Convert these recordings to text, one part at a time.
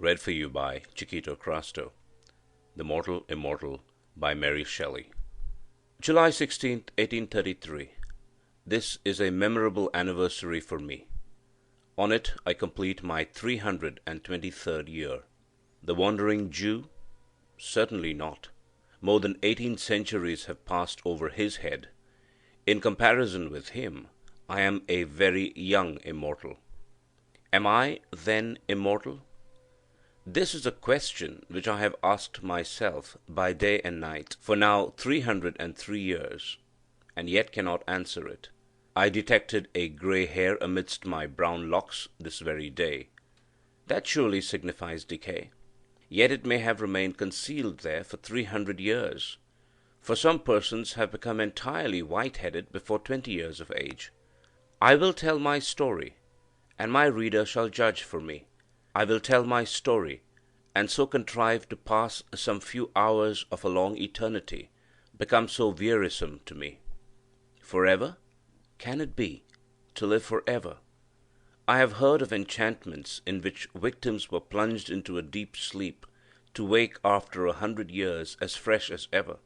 Read for you by Chiquito Crasto. The Mortal Immortal by Mary Shelley. July 16th, 1833. This is a memorable anniversary for me. On it I complete my 323rd year. The Wandering Jew? Certainly not. More than 18 centuries have passed over his head. In comparison with him, I am a very young immortal. Am I, then, immortal? This is a question which I have asked myself by day and night for now 303 years, and yet cannot answer it. I detected a grey hair amidst my brown locks this very day. That surely signifies decay. Yet it may have remained concealed there for 300 years, for some persons have become entirely white-headed before 20 years of age. I will tell my story, and my reader shall judge for me. I will tell my story, and so contrive to pass some few hours of a long eternity, become so wearisome to me. Forever? Can it be? To live forever? I have heard of enchantments in which victims were plunged into a deep sleep, to wake after 100 years as fresh as ever.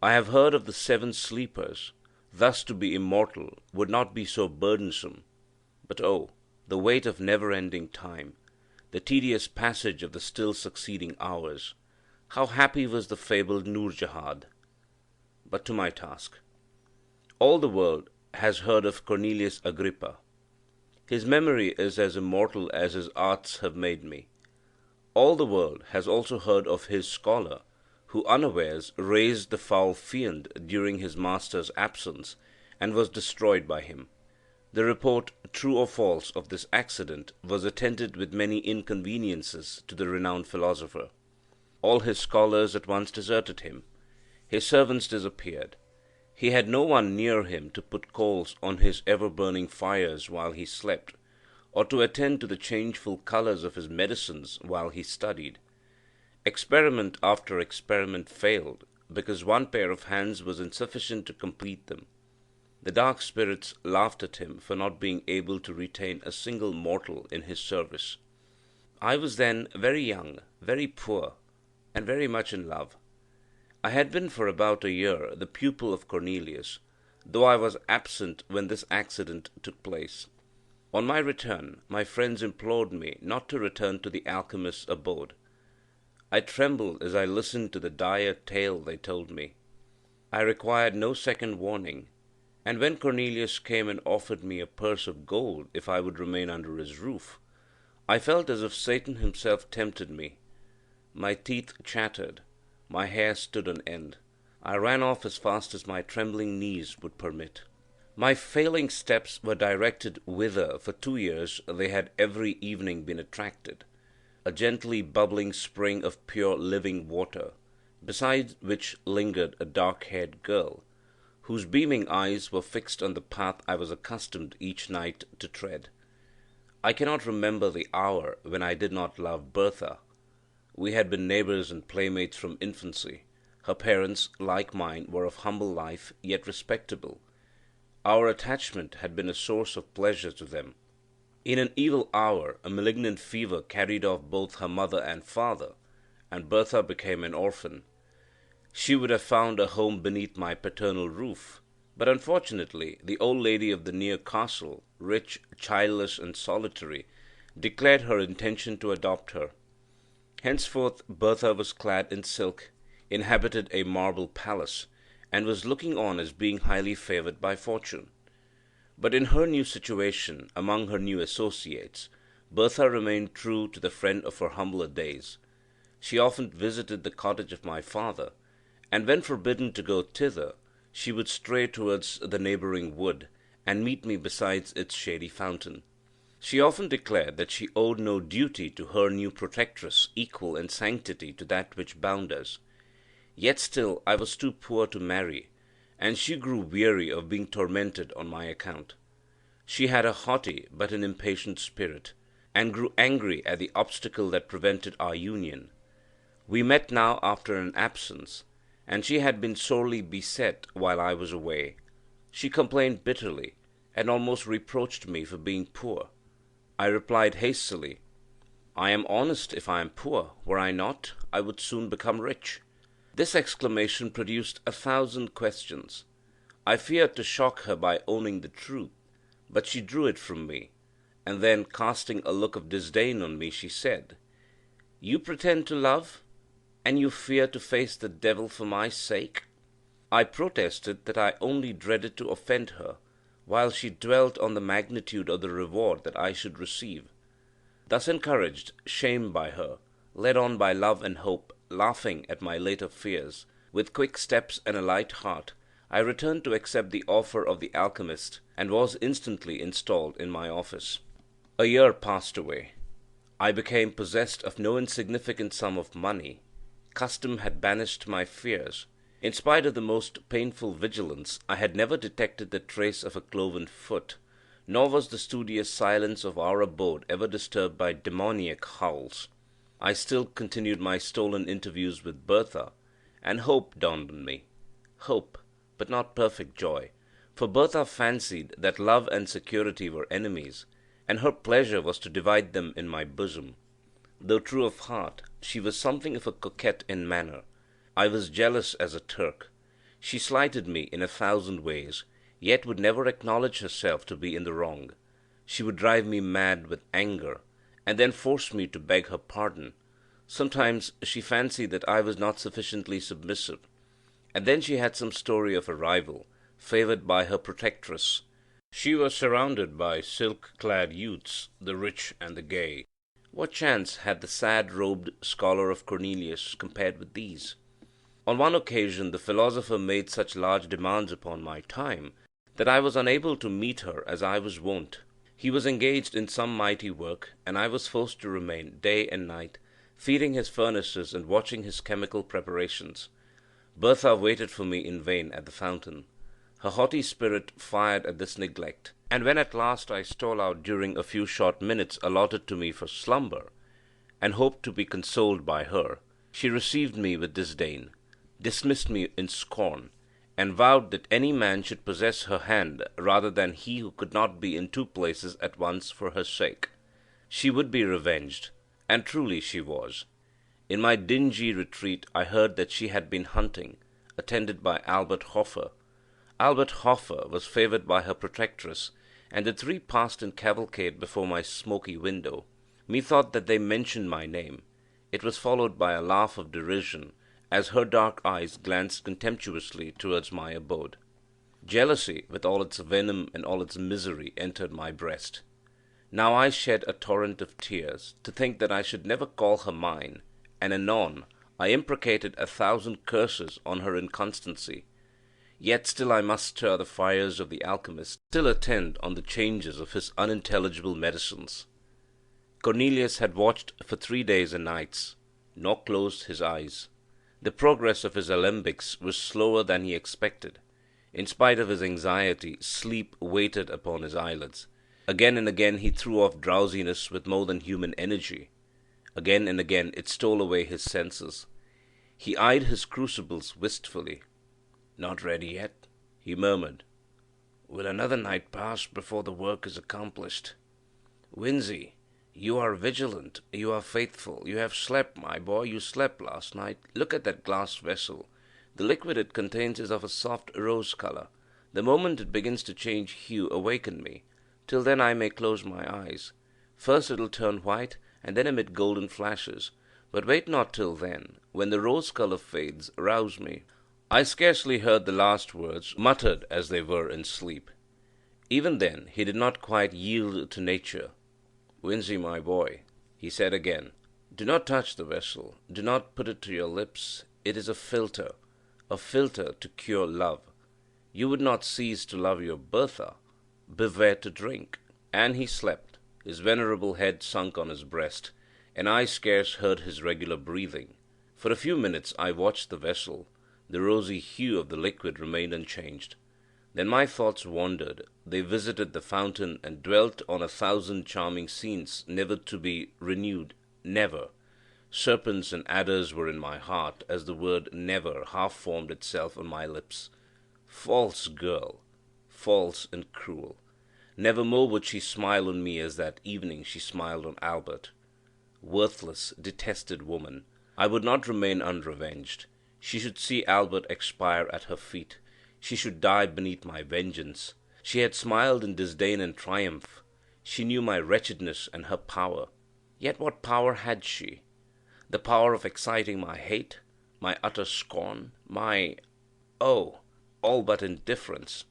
I have heard of the 7 sleepers. Thus to be immortal would not be so burdensome. But oh, the weight of never-ending time, the tedious passage of the still succeeding hours. How happy was the fabled Nourjahad! But to my task. All the world has heard of Cornelius Agrippa. His memory is as immortal as his arts have made me. All the world has also heard of his scholar, who unawares raised the foul fiend during his master's absence, and was destroyed by him. The report, true or false, of this accident was attended with many inconveniences to the renowned philosopher. All his scholars at once deserted him. His servants disappeared. He had no one near him to put coals on his ever-burning fires while he slept, or to attend to the changeful colors of his medicines while he studied. Experiment after experiment failed, because one pair of hands was insufficient to complete them. The dark spirits laughed at him for not being able to retain a single mortal in his service. I was then very young, very poor, and very much in love. I had been for about a year the pupil of Cornelius, though I was absent when this accident took place. On my return, my friends implored me not to return to the alchemist's abode. I trembled as I listened to the dire tale they told me. I required no second warning, and when Cornelius came and offered me a purse of gold if I would remain under his roof, I felt as if Satan himself tempted me. My teeth chattered, my hair stood on end. I ran off as fast as my trembling knees would permit. My failing steps were directed whither for 2 years they had every evening been attracted, a gently bubbling spring of pure living water, beside which lingered a dark-haired girl, whose beaming eyes were fixed on the path I was accustomed each night to tread. I cannot remember the hour when I did not love Bertha. We had been neighbors and playmates from infancy. Her parents, like mine, were of humble life, yet respectable. Our attachment had been a source of pleasure to them. In an evil hour a malignant fever carried off both her mother and father, and Bertha became an orphan. She would have found a home beneath my paternal roof, but unfortunately the old lady of the near castle, rich, childless, and solitary, declared her intention to adopt her. Henceforth Bertha was clad in silk, inhabited a marble palace, and was looking on as being highly favored by fortune. But in her new situation, among her new associates, Bertha remained true to the friend of her humbler days. She often visited the cottage of my father, and when forbidden to go thither, she would stray towards the neighboring wood, and meet me beside its shady fountain. She often declared that she owed no duty to her new protectress equal in sanctity to that which bound us. Yet still I was too poor to marry, and she grew weary of being tormented on my account. She had a haughty but an impatient spirit, and grew angry at the obstacle that prevented our union. We met now after an absence, and she had been sorely beset while I was away. She complained bitterly, and almost reproached me for being poor. I replied hastily, I am honest if I am poor. Were I not, I would soon become rich. This exclamation produced 1,000 questions. I feared to shock her by owning the truth, but she drew it from me, and then, casting a look of disdain on me, she said, "You pretend to love, and you fear to face the devil for my sake?" I protested that I only dreaded to offend her, while she dwelt on the magnitude of the reward that I should receive. Thus encouraged, shamed by her, led on by love and hope, laughing at my later fears, with quick steps and a light heart, I returned to accept the offer of the alchemist, and was instantly installed in my office. A year passed away. I became possessed of no insignificant sum of money. Custom had banished my fears. In spite of the most painful vigilance, I had never detected the trace of a cloven foot, nor was the studious silence of our abode ever disturbed by demoniac howls. I still continued my stolen interviews with Bertha, and hope dawned on me. Hope, but not perfect joy, for Bertha fancied that love and security were enemies, and her pleasure was to divide them in my bosom. Though true of heart, she was something of a coquette in manner. I was jealous as a Turk. She slighted me in 1,000 ways, yet would never acknowledge herself to be in the wrong. She would drive me mad with anger, and then force me to beg her pardon. Sometimes she fancied that I was not sufficiently submissive, and then she had some story of a rival, favoured by her protectress. She was surrounded by silk-clad youths, the rich and the gay. What chance had the sad-robed scholar of Cornelius compared with these? On one occasion the philosopher made such large demands upon my time that I was unable to meet her as I was wont. He was engaged in some mighty work, and I was forced to remain day and night, feeding his furnaces and watching his chemical preparations. Bertha waited for me in vain at the fountain. Her haughty spirit fired at this neglect, and when at last I stole out during a few short minutes allotted to me for slumber, and hoped to be consoled by her, she received me with disdain, dismissed me in scorn, and vowed that any man should possess her hand rather than he who could not be in 2 places at once for her sake. She would be revenged, and truly she was. In my dingy retreat I heard that she had been hunting, attended by Albert Hoffer. Albert Hoffer was favoured by her protectress, and the 3 passed in cavalcade before my smoky window. Methought that they mentioned my name. It was followed by a laugh of derision, as her dark eyes glanced contemptuously towards my abode. Jealousy, with all its venom and all its misery, entered my breast. Now I shed a torrent of tears, to think that I should never call her mine, and anon I imprecated 1,000 curses on her inconstancy. Yet still I must stir the fires of the alchemist, still attend on the changes of his unintelligible medicines. Cornelius had watched for 3 days and nights, nor closed his eyes. The progress of his alembics was slower than he expected. In spite of his anxiety, sleep waited upon his eyelids. Again and again he threw off drowsiness with more than human energy. Again and again it stole away his senses. He eyed his crucibles wistfully. "Not ready yet," he murmured. "Will another night pass before the work is accomplished? Winzy, you are vigilant, you are faithful, you have slept, my boy, you slept last night. Look at that glass vessel. The liquid it contains is of a soft rose color. The moment it begins to change hue, awaken me. Till then I may close my eyes. First it'll turn white, and then emit golden flashes. But wait not till then. When the rose color fades, rouse me." I scarcely heard the last words, muttered as they were in sleep. Even then he did not quite yield to nature. "Winzy, my boy," he said again, "do not touch the vessel. Do not put it to your lips. It is a philtre to cure love. You would not cease to love your Bertha. Beware to drink." And he slept, his venerable head sunk on his breast, and I scarce heard his regular breathing. For a few minutes I watched the vessel. The rosy hue of the liquid remained unchanged. Then my thoughts wandered. They visited the fountain, and dwelt on 1,000 charming scenes, never to be renewed, never. Serpents and adders were in my heart, as the word never half formed itself on my lips. False girl! False and cruel! Never more would she smile on me as that evening she smiled on Albert. Worthless, detested woman! I would not remain unrevenged. She should see Albert expire at her feet. She should die beneath my vengeance. She had smiled in disdain and triumph. She knew my wretchedness and her power. Yet what power had she? The power of exciting my hate, my utter scorn, oh, all but indifference.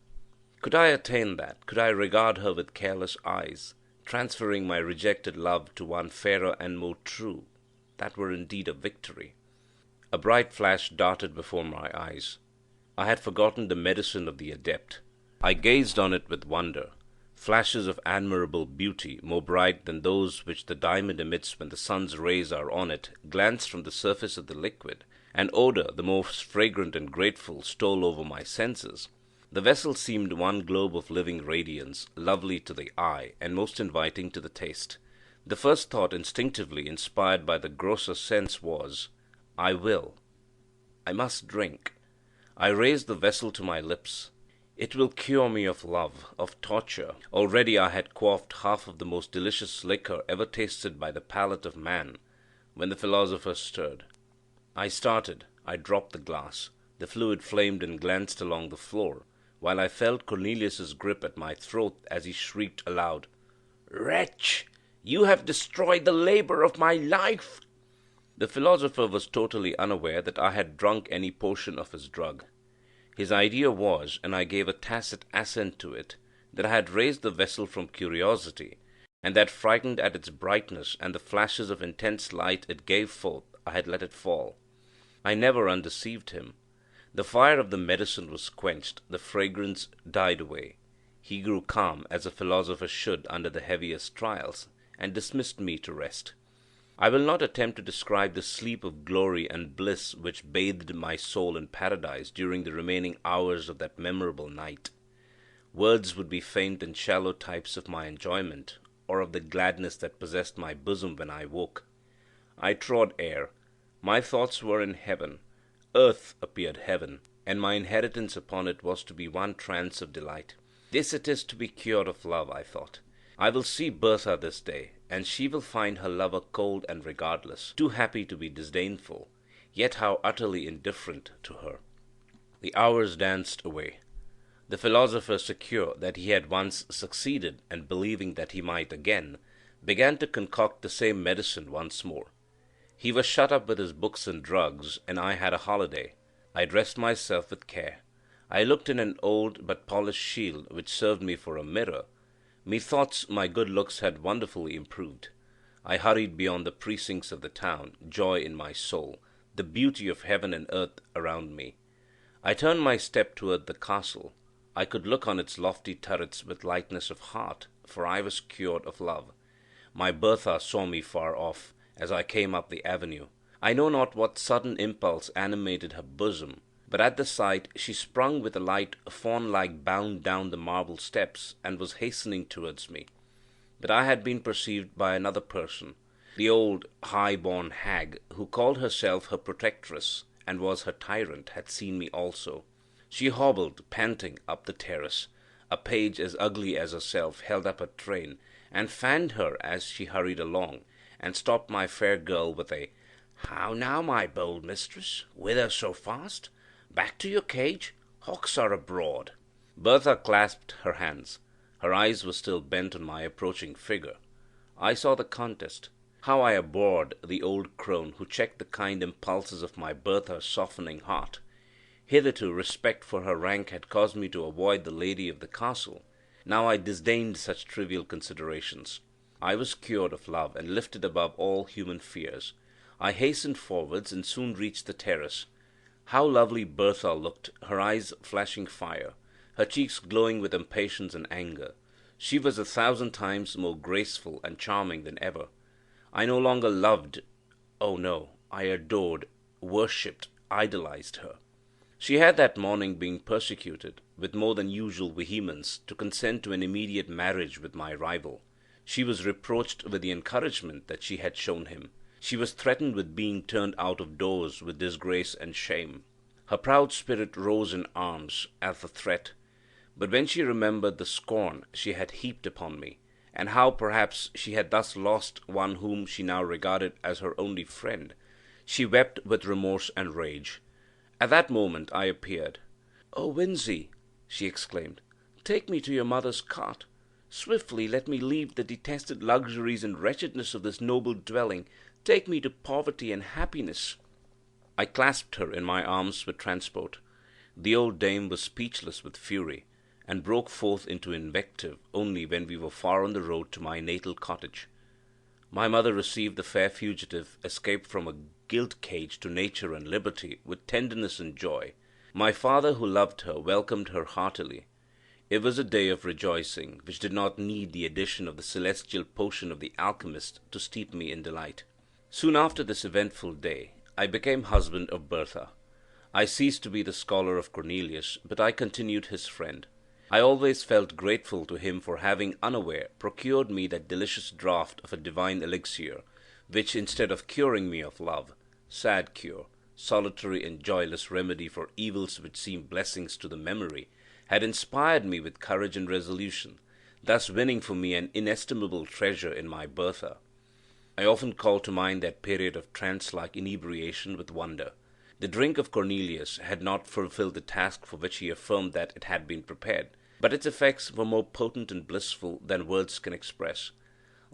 Could I attain that? Could I regard her with careless eyes, transferring my rejected love to one fairer and more true? That were indeed a victory. A bright flash darted before my eyes. I had forgotten the medicine of the adept. I gazed on it with wonder. Flashes of admirable beauty, more bright than those which the diamond emits when the sun's rays are on it, glanced from the surface of the liquid. An odor, the most fragrant and grateful, stole over my senses. The vessel seemed one globe of living radiance, lovely to the eye, and most inviting to the taste. The first thought instinctively inspired by the grosser sense was, I will. I must drink. I raised the vessel to my lips. It will cure me of love, of torture. Already I had quaffed half of the most delicious liquor ever tasted by the palate of man, when the philosopher stirred. I started. I dropped the glass. The fluid flamed and glanced along the floor, while I felt Cornelius's grip at my throat as he shrieked aloud, "Wretch! You have destroyed the labor of my life!" The philosopher was totally unaware that I had drunk any portion of his drug. His idea was, and I gave a tacit assent to it, that I had raised the vessel from curiosity, and that, frightened at its brightness and the flashes of intense light it gave forth, I had let it fall. I never undeceived him. The fire of the medicine was quenched, the fragrance died away. He grew calm, as a philosopher should under the heaviest trials, and dismissed me to rest. I will not attempt to describe the sleep of glory and bliss which bathed my soul in paradise during the remaining hours of that memorable night. Words would be faint and shallow types of my enjoyment, or of the gladness that possessed my bosom when I woke. I trod air. My thoughts were in heaven. Earth appeared heaven, and my inheritance upon it was to be one trance of delight. This it is to be cured of love, I thought. I will see Bertha this day, and she will find her lover cold and regardless, too happy to be disdainful, yet how utterly indifferent to her. The hours danced away. The philosopher, secure that he had once succeeded, and believing that he might again, began to concoct the same medicine once more. He was shut up with his books and drugs, and I had a holiday. I dressed myself with care. I looked in an old but polished shield which served me for a mirror. Methoughts my good looks had wonderfully improved. I hurried beyond the precincts of the town, joy in my soul, the beauty of heaven and earth around me. I turned my step toward the castle. I could look on its lofty turrets with lightness of heart, for I was cured of love. My Bertha saw me far off, as I came up the avenue. I know not what sudden impulse animated her bosom, but at the sight she sprung with a light fawn-like bound down the marble steps, and was hastening towards me. But I had been perceived by another person. The old high-born hag, who called herself her protectress, and was her tyrant, had seen me also. She hobbled, panting, up the terrace. A page as ugly as herself held up her train, and fanned her as she hurried along, and stopped my fair girl with a "How now, my bold mistress? Whither so fast? Back to your cage? Hawks are abroad." Bertha clasped her hands. Her eyes were still bent on my approaching figure. I saw the contest. How I abhorred the old crone who checked the kind impulses of my Bertha's softening heart. Hitherto respect for her rank had caused me to avoid the lady of the castle. Now I disdained such trivial considerations. I was cured of love, and lifted above all human fears. I hastened forwards, and soon reached the terrace. How lovely Bertha looked, her eyes flashing fire, her cheeks glowing with impatience and anger. She was 1,000 times more graceful and charming than ever. I no longer loved, oh no, I adored, worshipped, idolized her. She had that morning been persecuted, with more than usual vehemence, to consent to an immediate marriage with my rival. She was reproached with the encouragement that she had shown him. She was threatened with being turned out of doors with disgrace and shame. Her proud spirit rose in arms at the threat. But when she remembered the scorn she had heaped upon me, and how perhaps she had thus lost one whom she now regarded as her only friend. She wept with remorse and rage. At that moment I appeared. "Oh, Winzy!" she exclaimed, "take me to your mother's cot. Swiftly let me leave the detested luxuries and wretchedness of this noble dwelling. Take me to poverty and happiness." I clasped her in my arms with transport. The old dame was speechless with fury, and broke forth into invective only when we were far on the road to my natal cottage. My mother received the fair fugitive, escaped from a gilt cage to nature and liberty, with tenderness and joy. My father, who loved her, welcomed her heartily. It was a day of rejoicing, which did not need the addition of the celestial potion of the alchemist to steep me in delight. Soon after this eventful day, I became husband of Bertha. I ceased to be the scholar of Cornelius, but I continued his friend. I always felt grateful to him for having, unaware, procured me that delicious draught of a divine elixir, which, instead of curing me of love, sad cure, solitary and joyless remedy for evils which seem blessings to the memory, had inspired me with courage and resolution, thus winning for me an inestimable treasure in my Bertha. I often call to mind that period of trance-like inebriation with wonder. The drink of Cornelius had not fulfilled the task for which he affirmed that it had been prepared, but its effects were more potent and blissful than words can express.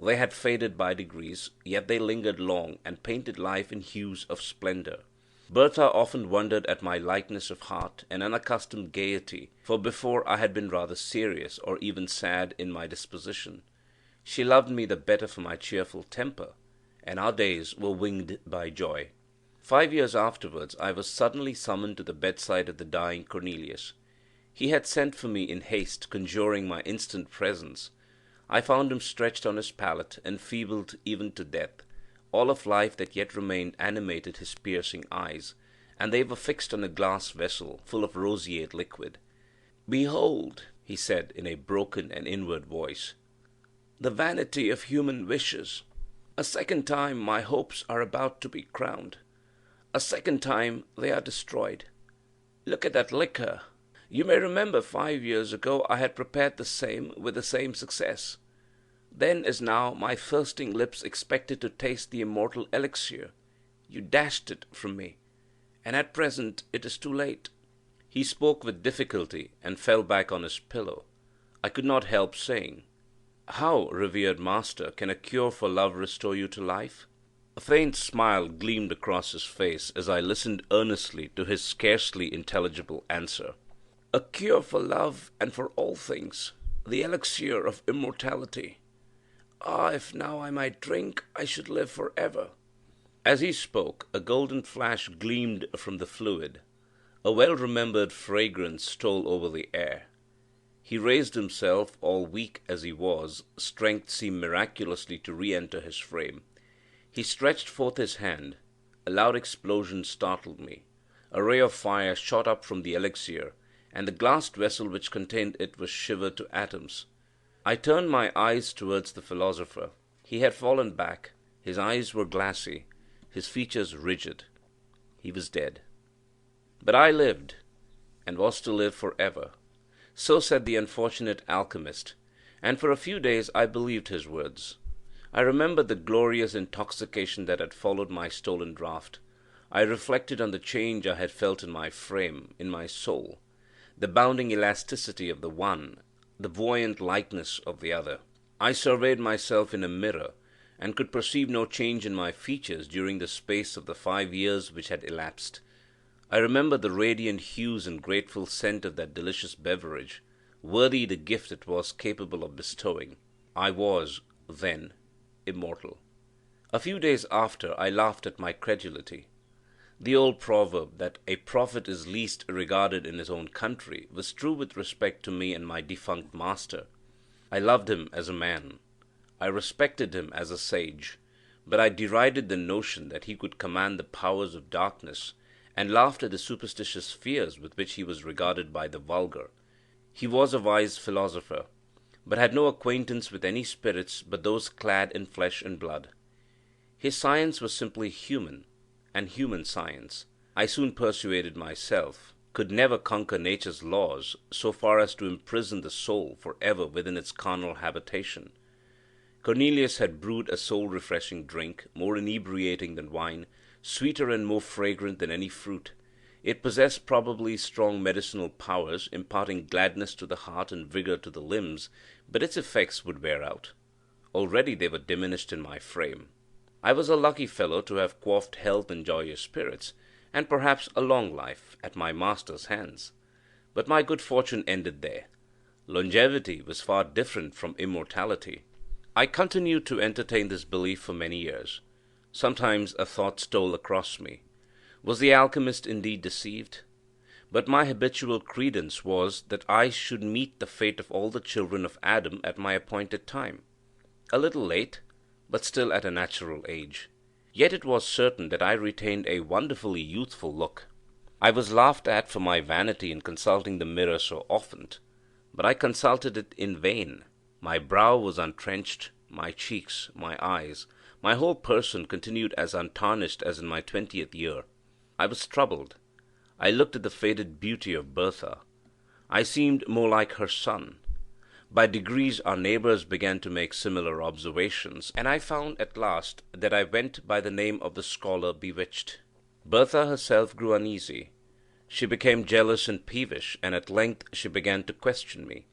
They had faded by degrees, yet they lingered long, and painted life in hues of splendor. Bertha often wondered at my lightness of heart and unaccustomed gaiety, for before I had been rather serious, or even sad, in my disposition. She loved me the better for my cheerful temper, and our days were winged by joy. 5 years afterwards I was suddenly summoned to the bedside of the dying Cornelius. He had sent for me in haste, conjuring my instant presence. I found him stretched on his pallet, enfeebled even to death. All of life that yet remained animated his piercing eyes, and they were fixed on a glass vessel full of roseate liquid. "Behold," he said in a broken and inward voice, "the vanity of human wishes. A second time my hopes are about to be crowned. A second time they are destroyed. Look at that liquor. You may remember 5 years ago I had prepared the same with the same success. Then as now my thirsting lips expected to taste the immortal elixir. You dashed it from me, and at present it is too late." He spoke with difficulty, and fell back on his pillow. I could not help saying, "How, revered master, can a cure for love restore you to life?" A faint smile gleamed across his face as I listened earnestly to his scarcely intelligible answer. "A cure for love and for all things, the elixir of immortality. Ah, if now I might drink, I should live for ever." As he spoke, a golden flash gleamed from the fluid. A well-remembered fragrance stole over the air. He raised himself, all weak as he was. Strength seemed miraculously to re-enter his frame. He stretched forth his hand. A loud explosion startled me. A ray of fire shot up from the elixir, and the glass vessel which contained it was shivered to atoms. I turned my eyes towards the philosopher. He had fallen back. His eyes were glassy, his features rigid. He was dead. But I lived, and was to live for ever. So said the unfortunate alchemist, and for a few days I believed his words. I remembered the glorious intoxication that had followed my stolen draught. I reflected on the change I had felt in my frame, in my soul, the bounding elasticity of the one, the buoyant lightness of the other. I surveyed myself in a mirror, and could perceive no change in my features during the space of the 5 years which had elapsed. I remembered the radiant hues and grateful scent of that delicious beverage, worthy the gift it was capable of bestowing. I was, then, immortal. A few days after, I laughed at my credulity. The old proverb that a prophet is least regarded in his own country was true with respect to me and my defunct master. I loved him as a man. I respected him as a sage, but I derided the notion that he could command the powers of darkness, and laughed at the superstitious fears with which he was regarded by the vulgar. He was a wise philosopher, but had no acquaintance with any spirits but those clad in flesh and blood. His science was simply human, and human science, I soon persuaded myself, could never conquer nature's laws so far as to imprison the soul for ever within its carnal habitation. Cornelius had brewed a soul-refreshing drink, more inebriating than wine, sweeter and more fragrant than any fruit. It possessed probably strong medicinal powers, imparting gladness to the heart and vigor to the limbs, but its effects would wear out. Already they were diminished in my frame. I was a lucky fellow to have quaffed health and joyous spirits, and perhaps a long life, at my master's hands. But my good fortune ended there. Longevity was far different from immortality. I continued to entertain this belief for many years. Sometimes a thought stole across me. Was the alchemist indeed deceived? But my habitual credence was that I should meet the fate of all the children of Adam at my appointed time. A little late, but still at a natural age. Yet it was certain that I retained a wonderfully youthful look. I was laughed at for my vanity in consulting the mirror so often, but I consulted it in vain. My brow was untrenched, my cheeks, my eyes, my whole person continued as untarnished as in my 20th year. I was troubled. I looked at the faded beauty of Bertha. I seemed more like her son. By degrees our neighbours began to make similar observations, and I found at last that I went by the name of the scholar bewitched. Bertha herself grew uneasy. She became jealous and peevish, and at length she began to question me.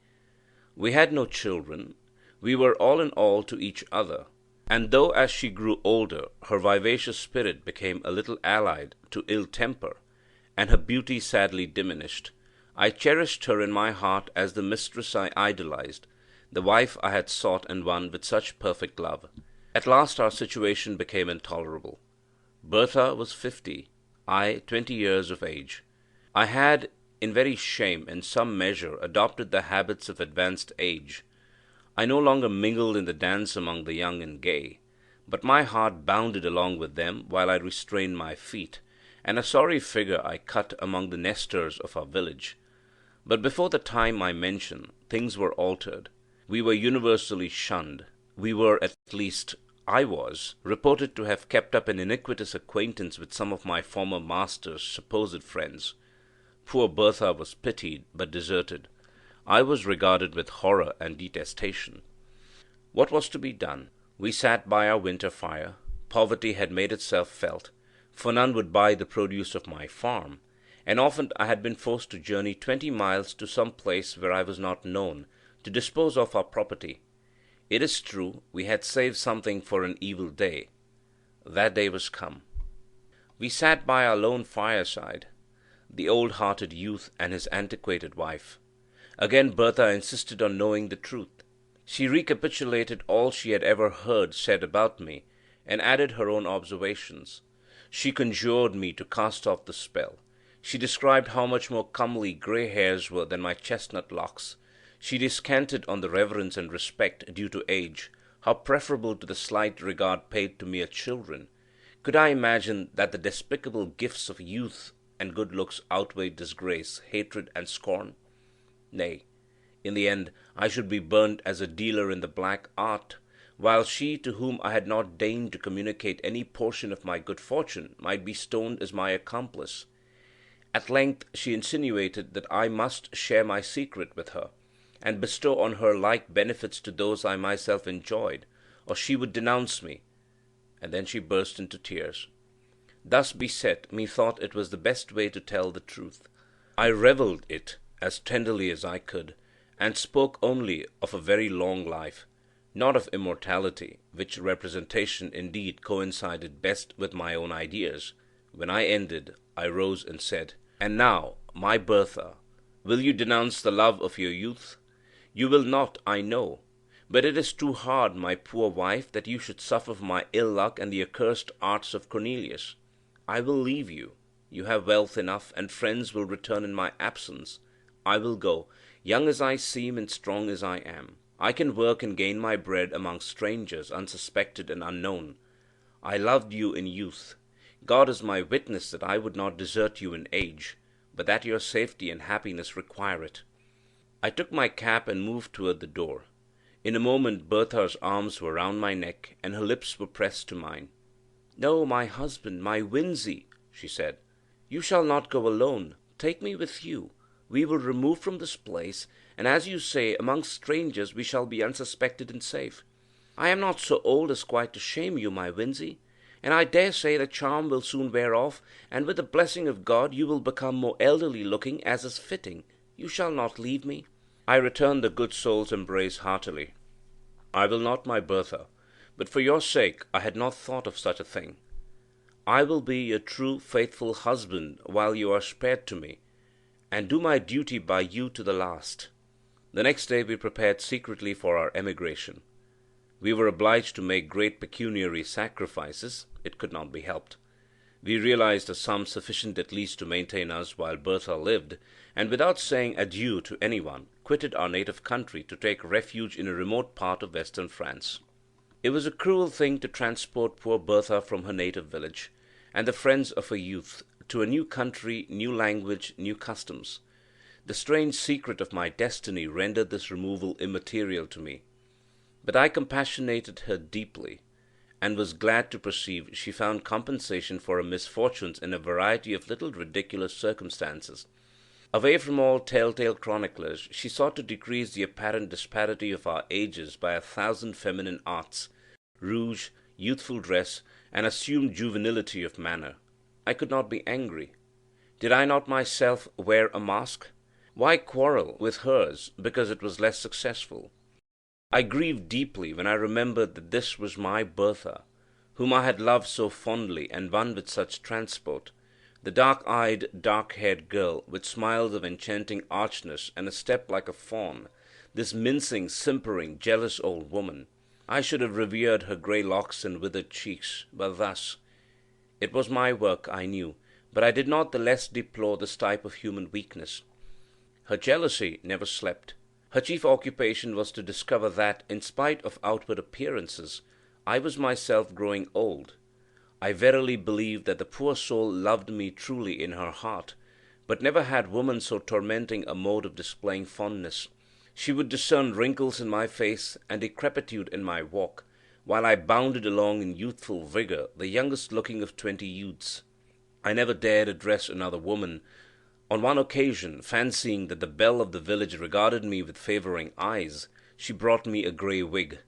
We had no children. We were all in all to each other, and though as she grew older her vivacious spirit became a little allied to ill temper, and her beauty sadly diminished, I cherished her in my heart as the mistress I idolized, the wife I had sought and won with such perfect love. At last our situation became intolerable. Bertha was 50, I 20 years of age. I had, in very shame, in some measure, adopted the habits of advanced age. I no longer mingled in the dance among the young and gay, but my heart bounded along with them while I restrained my feet, and a sorry figure I cut among the nesters of our village. But before the time I mention, things were altered. We were universally shunned. We were, at least I was, reported to have kept up an iniquitous acquaintance with some of my former master's supposed friends. Poor Bertha was pitied, but deserted. I was regarded with horror and detestation. What was to be done? We sat by our winter fire. Poverty had made itself felt, for none would buy the produce of my farm, and often I had been forced to journey 20 miles to some place where I was not known, to dispose of our property. It is true, we had saved something for an evil day. That day was come. We sat by our lone fireside, the old-hearted youth and his antiquated wife. Again Bertha insisted on knowing the truth. She recapitulated all she had ever heard said about me, and added her own observations. She conjured me to cast off the spell. She described how much more comely grey hairs were than my chestnut locks. She descanted on the reverence and respect due to age, how preferable to the slight regard paid to mere children. Could I imagine that the despicable gifts of youth and good looks outweighed disgrace, hatred, and scorn? Nay, in the end I should be burnt as a dealer in the black art, while she, to whom I had not deigned to communicate any portion of my good fortune, might be stoned as my accomplice. At length she insinuated that I must share my secret with her, and bestow on her like benefits to those I myself enjoyed, or she would denounce me, and then she burst into tears. Thus beset, methought it was the best way to tell the truth. I revelled it as tenderly as I could, and spoke only of a very long life, not of immortality, which representation indeed coincided best with my own ideas. When I ended, I rose and said, "And now, my Bertha, will you denounce the love of your youth? You will not, I know. But it is too hard, my poor wife, that you should suffer for my ill luck and the accursed arts of Cornelius. I will leave you. You have wealth enough, and friends will return in my absence. I will go, young as I seem and strong as I am. I can work and gain my bread among strangers, unsuspected and unknown. I loved you in youth. God is my witness that I would not desert you in age, but that your safety and happiness require it." I took my cap and moved toward the door. In a moment Bertha's arms were round my neck, and her lips were pressed to mine. "No, my husband, my Winzy," she said, "you shall not go alone. Take me with you. We will remove from this place, and as you say, among strangers we shall be unsuspected and safe. I am not so old as quite to shame you, my Winzy, and I dare say the charm will soon wear off, and with the blessing of God you will become more elderly looking, as is fitting. You shall not leave me." I returned the good soul's embrace heartily. "I will not, my Bertha, but for your sake I had not thought of such a thing. I will be your true, faithful husband while you are spared to me, and do my duty by you to the last." The next day we prepared secretly for our emigration. We were obliged to make great pecuniary sacrifices. It could not be helped. We realized a sum sufficient at least to maintain us while Bertha lived, and without saying adieu to any one, quitted our native country to take refuge in a remote part of western France. It was a cruel thing to transport poor Bertha from her native village, and the friends of her youth, to a new country, new language, new customs. The strange secret of my destiny rendered this removal immaterial to me. But I compassionated her deeply, and was glad to perceive she found compensation for her misfortunes in a variety of little ridiculous circumstances. Away from all telltale chroniclers, she sought to decrease the apparent disparity of our ages by 1,000 feminine arts, rouge, youthful dress, and assumed juvenility of manner. I could not be angry. Did I not myself wear a mask? Why quarrel with hers because it was less successful? I grieved deeply when I remembered that this was my Bertha, whom I had loved so fondly and won with such transport, the dark-eyed, dark-haired girl, with smiles of enchanting archness and a step like a fawn, this mincing, simpering, jealous old woman. I should have revered her grey locks and withered cheeks, but thus. It was my work, I knew, but I did not the less deplore this type of human weakness. Her jealousy never slept. Her chief occupation was to discover that, in spite of outward appearances, I was myself growing old. I verily believe that the poor soul loved me truly in her heart, but never had woman so tormenting a mode of displaying fondness. She would discern wrinkles in my face and decrepitude in my walk, while I bounded along in youthful vigor, the youngest looking of 20 youths. I never dared address another woman. On one occasion, fancying that the belle of the village regarded me with favouring eyes, she brought me a grey wig.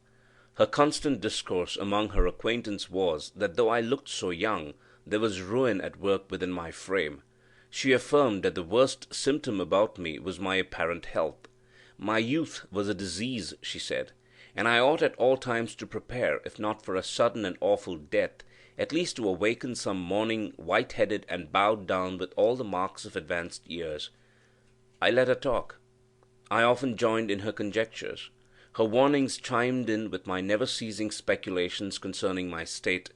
Her constant discourse among her acquaintance was, that though I looked so young, there was ruin at work within my frame. She affirmed that the worst symptom about me was my apparent health. My youth was a disease, she said, and I ought at all times to prepare, if not for a sudden and awful death, at least to awaken some morning white-headed and bowed down with all the marks of advanced years. I let her talk. I often joined in her conjectures. Her warnings chimed in with my never-ceasing speculations concerning my state,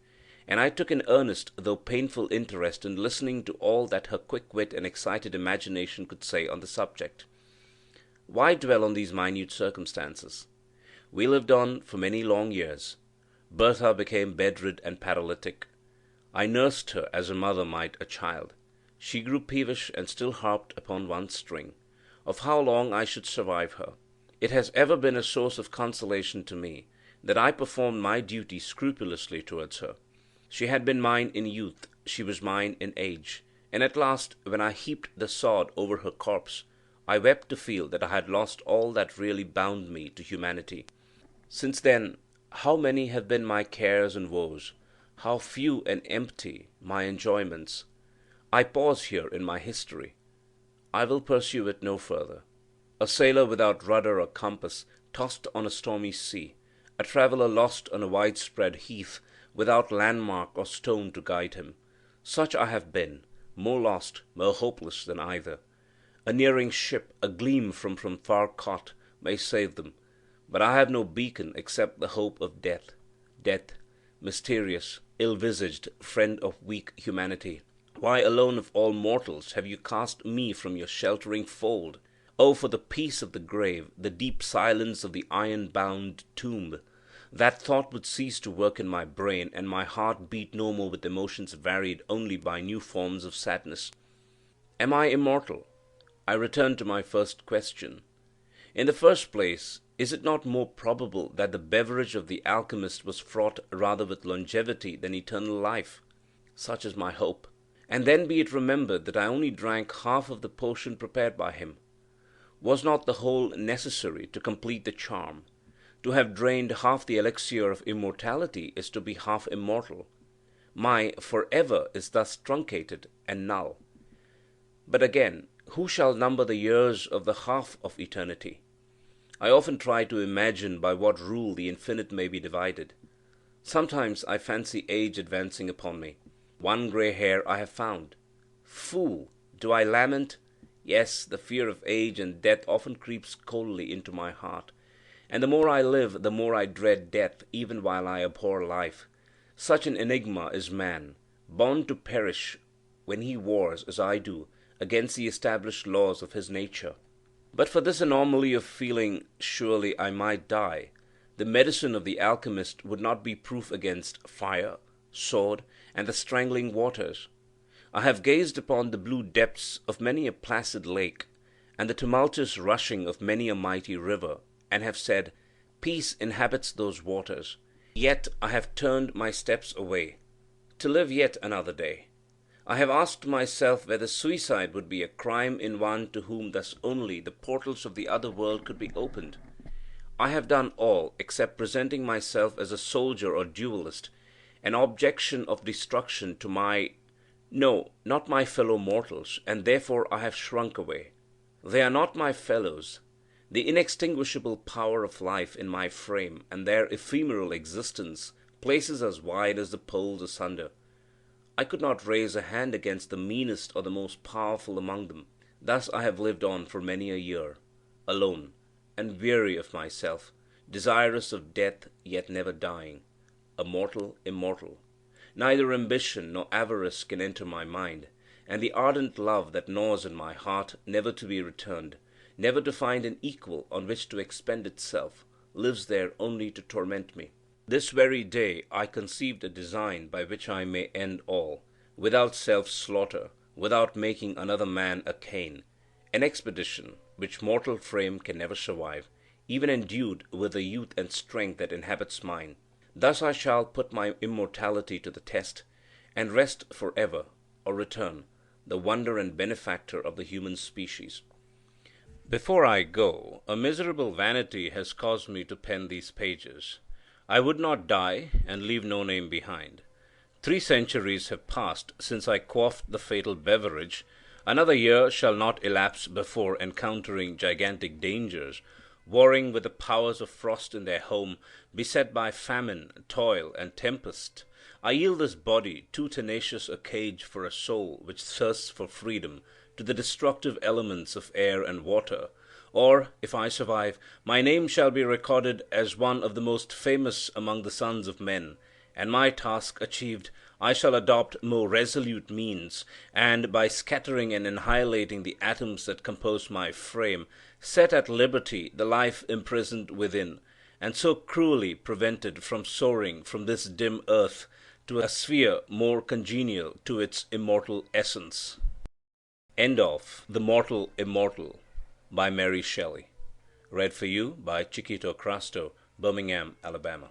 and I took an earnest though painful interest in listening to all that her quick wit and excited imagination could say on the subject. Why dwell on these minute circumstances? We lived on for many long years. Bertha became bedrid and paralytic. I nursed her as a mother might a child. She grew peevish and still harped upon one string, of how long I should survive her. It has ever been a source of consolation to me that I performed my duty scrupulously towards her. She had been mine in youth, she was mine in age, and at last, when I heaped the sod over her corpse, I wept to feel that I had lost all that really bound me to humanity. Since then, how many have been my cares and woes, how few and empty my enjoyments! I pause here in my history. I will pursue it no further. A sailor without rudder or compass, tossed on a stormy sea, a traveller lost on a widespread heath, without landmark or stone to guide him. Such I have been, more lost, more hopeless than either. A nearing ship, a gleam from far caught, may save them, but I have no beacon except the hope of death. Death, mysterious, ill-visaged friend of weak humanity, why alone of all mortals have you cast me from your sheltering fold? Oh, for the peace of the grave, the deep silence of the iron-bound tomb! That thought would cease to work in my brain, and my heart beat no more with emotions varied only by new forms of sadness. Am I immortal? I return to my first question. In the first place, is it not more probable that the beverage of the alchemist was fraught rather with longevity than eternal life? Such is my hope. And then be it remembered that I only drank half of the potion prepared by him. Was not the whole necessary to complete the charm? To have drained half the elixir of immortality is to be half immortal. My forever is thus truncated and null. But again, who shall number the years of the half of eternity? I often try to imagine by what rule the infinite may be divided. Sometimes I fancy age advancing upon me. One gray hair I have found. Fool! Do I lament? Yes, the fear of age and death often creeps coldly into my heart. And the more I live, the more I dread death, even while I abhor life. Such an enigma is man, born to perish when he wars, as I do, against the established laws of his nature. But for this anomaly of feeling surely I might die. The medicine of the alchemist would not be proof against fire, sword, and the strangling waters. I have gazed upon the blue depths of many a placid lake, and the tumultuous rushing of many a mighty river, and have said, Peace inhabits those waters. Yet I have turned my steps away, to live yet another day. I have asked myself whether suicide would be a crime in one to whom thus only the portals of the other world could be opened. I have done all except presenting myself as a soldier or duellist, an objection of destruction to not my fellow mortals, and therefore I have shrunk away. They are not my fellows. The inextinguishable power of life in my frame, and their ephemeral existence, places us wide as the poles asunder. I could not raise a hand against the meanest or the most powerful among them. Thus I have lived on for many a year, alone, and weary of myself, desirous of death, yet never dying, a mortal immortal. Neither ambition nor avarice can enter my mind, and the ardent love that gnaws in my heart, never to be returned, never to find an equal on which to expend itself, lives there only to torment me. This very day I conceived a design by which I may end all, without self-slaughter, without making another man a Cain, an expedition which mortal frame can never survive, even endued with the youth and strength that inhabits mine. Thus I shall put my immortality to the test, and rest for ever, or return, the wonder and benefactor of the human species. Before I go, a miserable vanity has caused me to pen these pages. I would not die, and leave no name behind. 3 centuries have passed since I quaffed the fatal beverage. Another year shall not elapse before, encountering gigantic dangers, warring with the powers of frost in their home, beset by famine, toil, and tempest, I yield this body, too tenacious a cage for a soul which thirsts for freedom, to the destructive elements of air and water. Or, if I survive, my name shall be recorded as one of the most famous among the sons of men, and my task achieved, I shall adopt more resolute means, and, by scattering and annihilating the atoms that compose my frame, set at liberty the life imprisoned within, and so cruelly prevented from soaring from this dim earth to a sphere more congenial to its immortal essence. End of The Mortal Immortal by Mary Shelley. Read for you by Chiquito Crasto, Birmingham, Alabama.